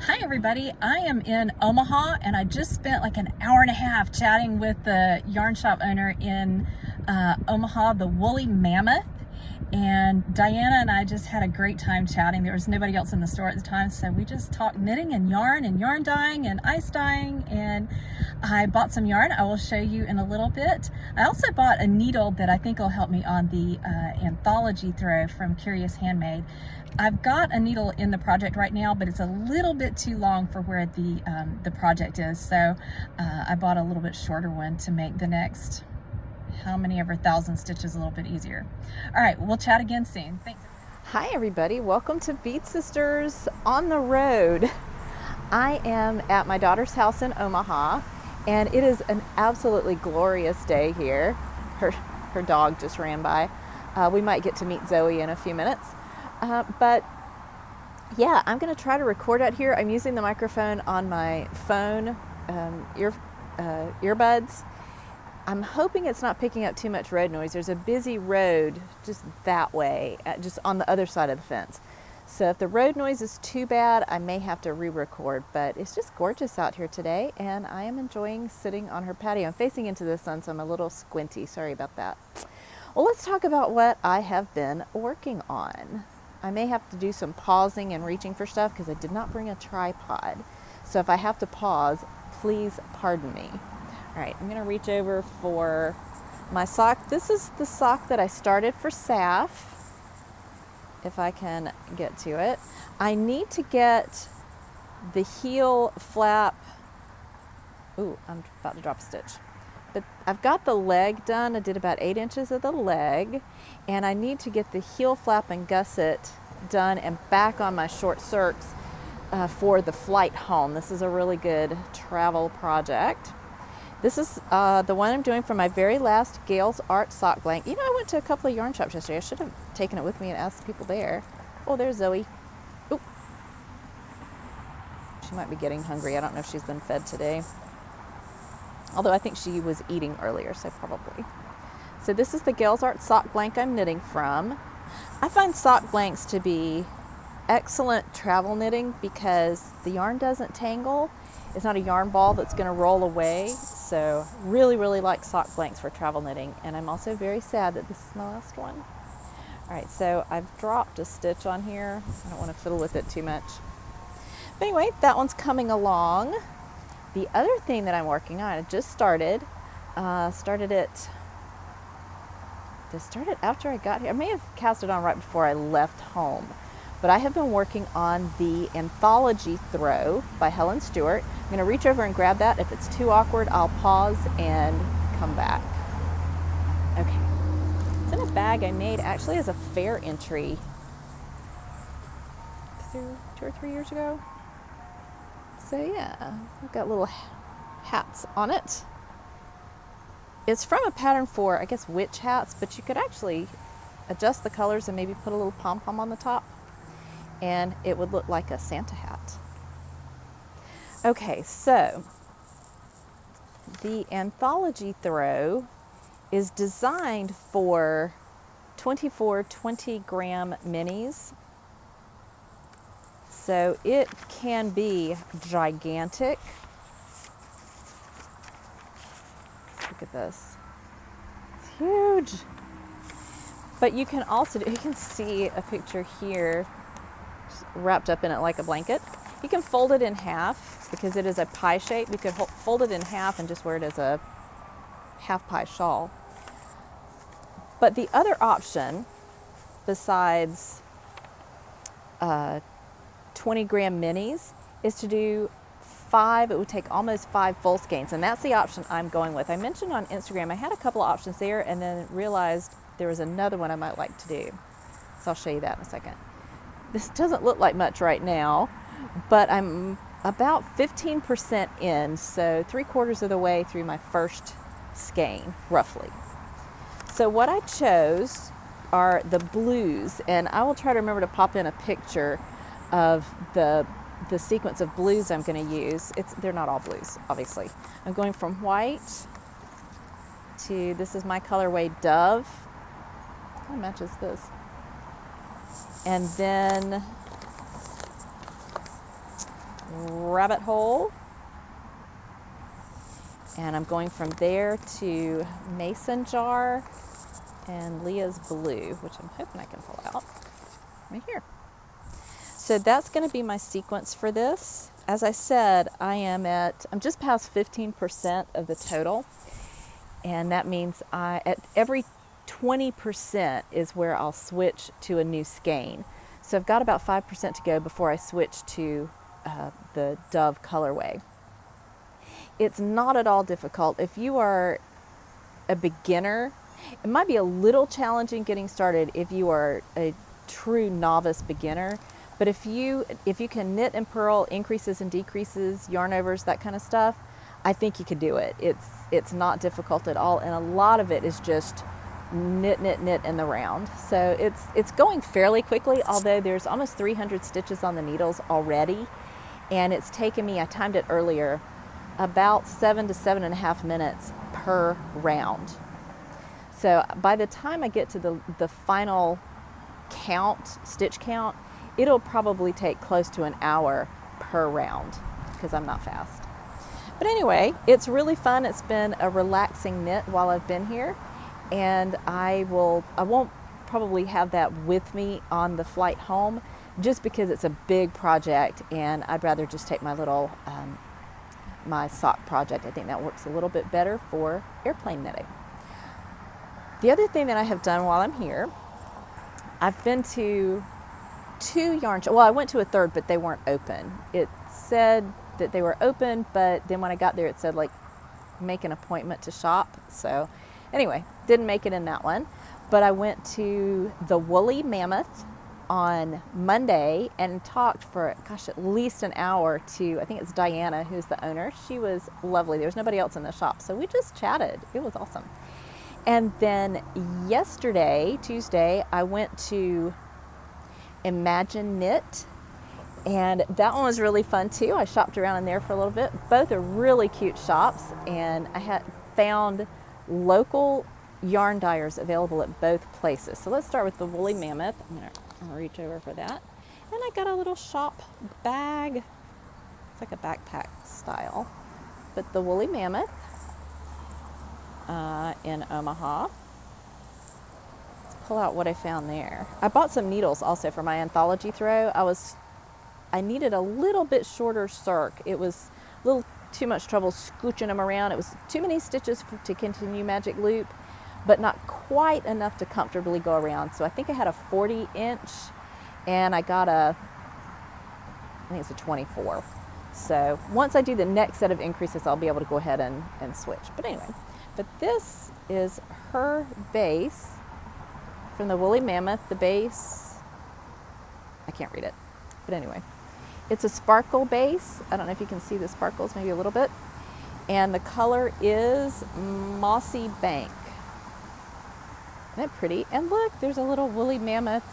Hi everybody, I am in Omaha and I just spent like an hour and a half chatting with the yarn shop owner in Omaha, the Woolly Mammoth. And Diana and I just had a great time chatting. There was nobody else in the store at the time, so we just talked knitting and yarn dyeing and ice dyeing, and I bought some yarn I will show you in a little bit. I also bought a needle that I think will help me on the Anthology Throw from Curious Handmade. I've got a needle in the project right now, but it's a little bit too long for where the project is, so I bought a little bit shorter one to make the next how many ever 1,000 stitches a little bit easier. All right, we'll chat again soon. Thanks. Hi everybody, welcome to BedeSisters on the road. I am at my daughter's house in Omaha, and it is an absolutely glorious day here. Her dog just ran by. We might get to meet Zoe in a few minutes. But yeah, I'm going to try to record out here. I'm using the microphone on my phone, earbuds. I'm hoping it's not picking up too much road noise. There's a busy road just that way, just on the other side of the fence. So if the road noise is too bad, I may have to re-record, but it's just gorgeous out here today, and I am enjoying sitting on her patio. I'm facing into the sun, so I'm a little squinty. Sorry about that. Well, let's talk about what I have been working on. I may have to do some pausing and reaching for stuff because I did not bring a tripod. So if I have to pause, please pardon me. All right, I'm gonna reach over for my sock. This is the sock that I started for Saf, if I can get to it. I need to get the heel flap. Ooh, I'm about to drop a stitch. But I've got the leg done. I did about 8 inches of the leg, and I need to get the heel flap and gusset done and back on my short circs for the flight home. This is a really good travel project. This is the one I'm doing for my very last Gale's Art sock blank. You know, I went to a couple of yarn shops yesterday. I should have taken it with me and asked people there. Oh, there's Zoe. Oop. She might be getting hungry. I don't know if she's been fed today. Although I think she was eating earlier, so probably. So this is the Gale's Art sock blank I'm knitting from. I find sock blanks to be excellent travel knitting because the yarn doesn't tangle. It's not a yarn ball that's going to roll away. So really, really like sock blanks for travel knitting. And I'm also very sad that this is my last one. All right, so I've dropped a stitch on here. I don't want to fiddle with it too much. But anyway, that one's coming along. The other thing that I'm working on, I just started it after I got here. I may have cast it on right before I left home. But I have been working on the Anthology Throw by Helen Stewart. I'm going to reach over and grab that. If it's too awkward, I'll pause and come back. Okay. It's in a bag I made actually as a fair entry 2 or 3 years ago. So yeah, I've got little hats on it. It's from a pattern for, I guess, witch hats, but you could actually adjust the colors and maybe put a little pom-pom on the top, and it would look like a Santa hat. Okay, so the Anthology Throw is designed for 24 20-gram minis. So it can be gigantic. Look at this. It's huge. But you can also you can see a picture here wrapped up in it like a blanket. You can fold it in half because it is a pie shape. You could fold it in half and just wear it as a half pie shawl. But the other option, besides 20-gram minis, is to do 5. It would take almost 5 full skeins, and that's the option I'm going with. I mentioned on Instagram I had a couple of options there, and then realized there was another one I might like to do. So I'll show you that in a second. This doesn't look like much right now, but I'm about 15% in, so 3/4 of the way through my first skein, roughly. So what I chose are the blues, and I will try to remember to pop in a picture of the sequence of blues I'm going to use. They're not all blues, obviously. I'm going from white to, this is my colorway Dove. How matches this? And then Rabbit Hole. And I'm going from there to Mason Jar and Leah's Blue, which I'm hoping I can pull out right here. So that's going to be my sequence for this. As I said, I'm just past 15% of the total. And that means at every 20% is where I'll switch to a new skein. So I've got about 5% to go before I switch to the Dove colorway. It's not at all difficult. If you are a beginner, it might be a little challenging getting started if you are a true novice beginner. But if you can knit and purl increases and decreases, yarn overs, that kind of stuff, I think you could do it. It's not difficult at all, and a lot of it is just knit in the round. So it's going fairly quickly, although there's almost 300 stitches on the needles already, and it's taken me, I timed it earlier, about 7 to 7.5 minutes per round. So by the time I get to the final stitch count, it'll probably take close to an hour per round because I'm not fast. But anyway, it's really fun. It's been a relaxing knit while I've been here, and I won't probably have that with me on the flight home just because it's a big project, and I'd rather just take my little my sock project. I think that works a little bit better for airplane knitting. The other thing that I have done while I'm here, I've been to 2 yarn shops. Well, I went to a third, but they weren't open. It said that they were open, but then when I got there, it said like make an appointment to shop. So anyway, didn't make it in that one. But I went to the Woolly Mammoth on Monday and talked for, at least an hour to, I think it's Diana, who's the owner. She was lovely. There was nobody else in the shop, so we just chatted. It was awesome. And then yesterday, Tuesday, I went to Imagine Knit, and that one was really fun too. I shopped around in there for a little bit. Both are really cute shops, and I had found local yarn dyers available at both places. So let's start with the Woolly Mammoth. I'm gonna reach over for that. And I got a little shop bag. It's like a backpack style. But the Woolly Mammoth in Omaha. Let's pull out what I found there. I bought some needles also for my Anthology Throw. I needed a little bit shorter circ. It was a little too much trouble scooching them around. It was too many stitches to continue Magic Loop, but not quite enough to comfortably go around. So I think I had a 40-inch, and I got I think it's a 24. So once I do the next set of increases, I'll be able to go ahead and switch. But anyway, but this is her base from the Woolly Mammoth. The base, I can't read it, but anyway, it's a sparkle base. I don't know if you can see the sparkles, maybe a little bit. And the color is Mossy Bank. Isn't that pretty? And look, there's a little Woolly Mammoth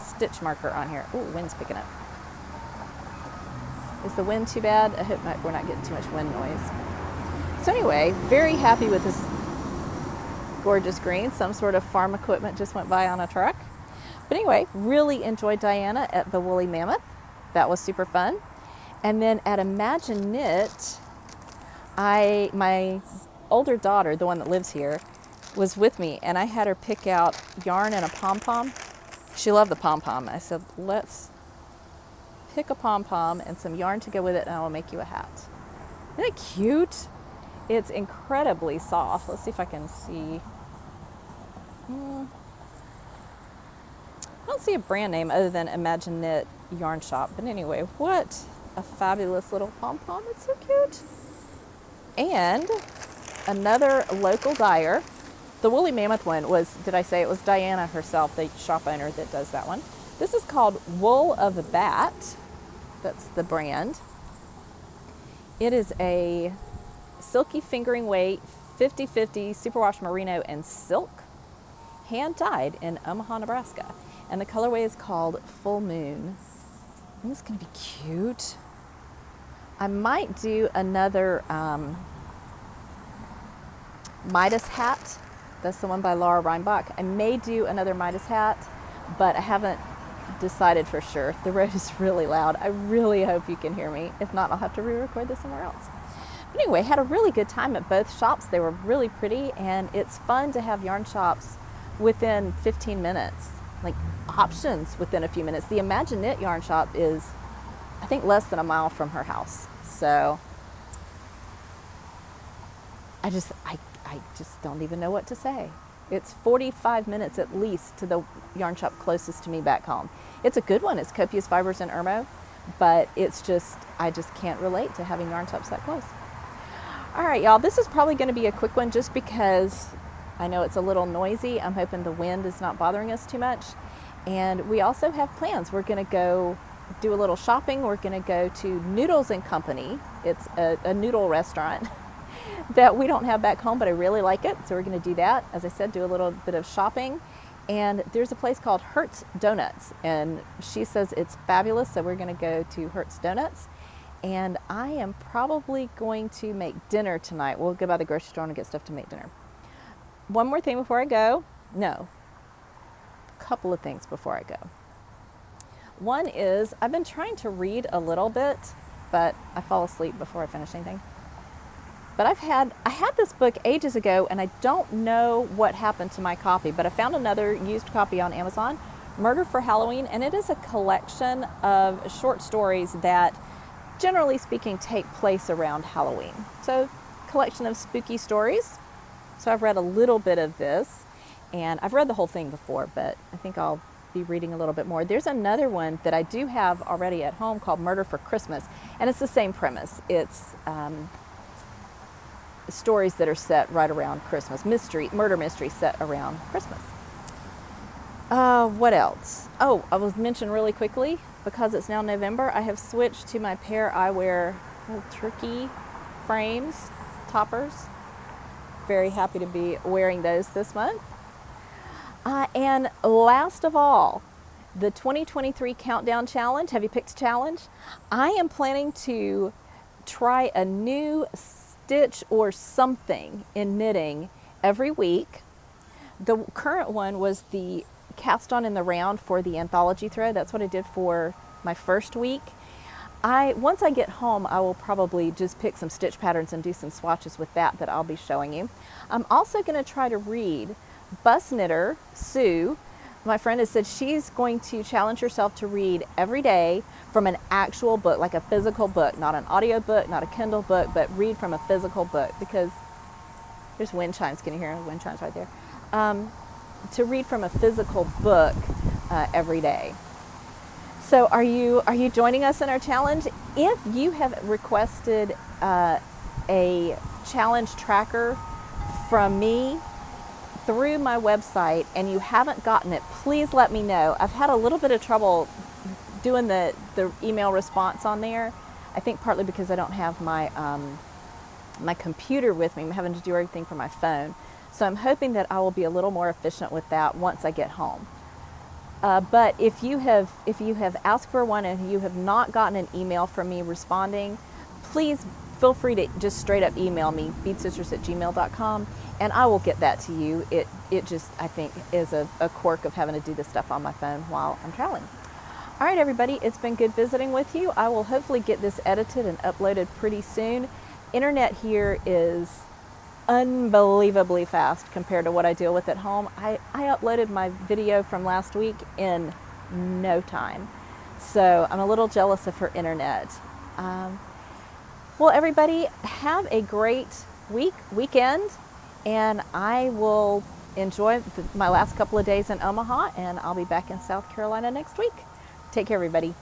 stitch marker on here. Ooh, wind's picking up. Is the wind too bad? I hope we're not getting too much wind noise. So anyway, very happy with this gorgeous green. Some sort of farm equipment just went by on a truck. But anyway, really enjoyed Diana at the Woolly Mammoth. That was super fun. And then at Imagine Knit, my older daughter, the one that lives here, was with me, and I had her pick out yarn and a pom-pom. She loved the pom-pom. I said, let's pick a pom-pom and some yarn to go with it, and I will make you a hat. Isn't it cute? It's incredibly soft. Let's see if I can see. I don't see a brand name other than Imagine Knit Yarn Shop. But anyway, what a fabulous little pom-pom. It's so cute. And another local dyer. The Woolly Mammoth one was, did I say it was Diana herself, the shop owner, that does that one. This is called Wool of the Bat. That's the brand. It is a silky fingering weight, 50-50 superwash merino and silk. hand dyed in Omaha, Nebraska. And the colorway is called Full Moon. And this is gonna be cute. I might do another Midas hat. That's the one by Laura Reinbach. I may do another Midas hat, but I haven't decided for sure. The road is really loud. I really hope you can hear me. If not, I'll have to re-record this somewhere else. But anyway, had a really good time at both shops. They were really pretty, and it's fun to have yarn shops within 15 minutes, like options within a few minutes. The Imagine Knit yarn shop is, I think, less than a mile from her house. So I just don't even know what to say. It's 45 minutes at least to the yarn shop closest to me back home. It's a good one. It's Copious Fibers in Irmo, but it's just, I just can't relate to having yarn shops that close. All right, y'all, this is probably going to be a quick one just because I know it's a little noisy. I'm hoping the wind is not bothering us too much. And we also have plans. We're going to go do a little shopping. We're going to go to Noodles and Company. It's a noodle restaurant that we don't have back home, but I really like it. So we're going to do that. As I said, do a little bit of shopping. And there's a place called Hertz Donuts, and she says it's fabulous. So we're going to go to Hertz Donuts. And I am probably going to make dinner tonight. We'll go by the grocery store and get stuff to make dinner. One more thing before I go. No, a couple of things before I go. One is I've been trying to read a little bit, but I fall asleep before I finish anything. But I had this book ages ago, and I don't know what happened to my copy, but I found another used copy on Amazon, Murder for Halloween, and it is a collection of short stories that, generally speaking, take place around Halloween. So, collection of spooky stories. So I've read a little bit of this, and I've read the whole thing before, but I think I'll be reading a little bit more. There's another one that I do have already at home called Murder for Christmas, and it's the same premise. It's stories that are set right around Christmas, murder mystery set around Christmas. What else? Oh, I will mention really quickly, because it's now November, I have switched to my Pair I Wear turkey frames, toppers. Very happy to be wearing those this month. And last of all, the 2023 Countdown Challenge. Have you picked a challenge? I am planning to try a new stitch or something in knitting every week. The current one was the cast on in the round for the Anthology Throw. That's what I did for my first week. Once I get home, I will probably just pick some stitch patterns and do some swatches with that I'll be showing you. I'm also going to try to read Bus Knitter Sue. My friend has said she's going to challenge herself to read every day from an actual book, like a physical book, not an audio book, not a Kindle book, but read from a physical book, because there's wind chimes. Can you hear wind chimes right there? To read from a physical book every day. So are you joining us in our challenge? If you have requested a challenge tracker from me through my website and you haven't gotten it, please let me know. I've had a little bit of trouble doing the email response on there. I think partly because I don't have my my computer with me. I'm having to do everything from my phone. So I'm hoping that I will be a little more efficient with that once I get home. But if you have asked for one and you have not gotten an email from me responding, please feel free to just straight up email me, BedeSisters@gmail.com, and I will get that to you. It just, I think, is a quirk of having to do this stuff on my phone while I'm traveling. All right, everybody, it's been good visiting with you. I will hopefully get this edited and uploaded pretty soon. Internet here is unbelievably fast compared to what I deal with at home. I uploaded my video from last week in no time. So I'm a little jealous of her internet. Well, everybody, have a great weekend, and I will enjoy my last couple of days in Omaha, and I'll be back in South Carolina next week. Take care, everybody.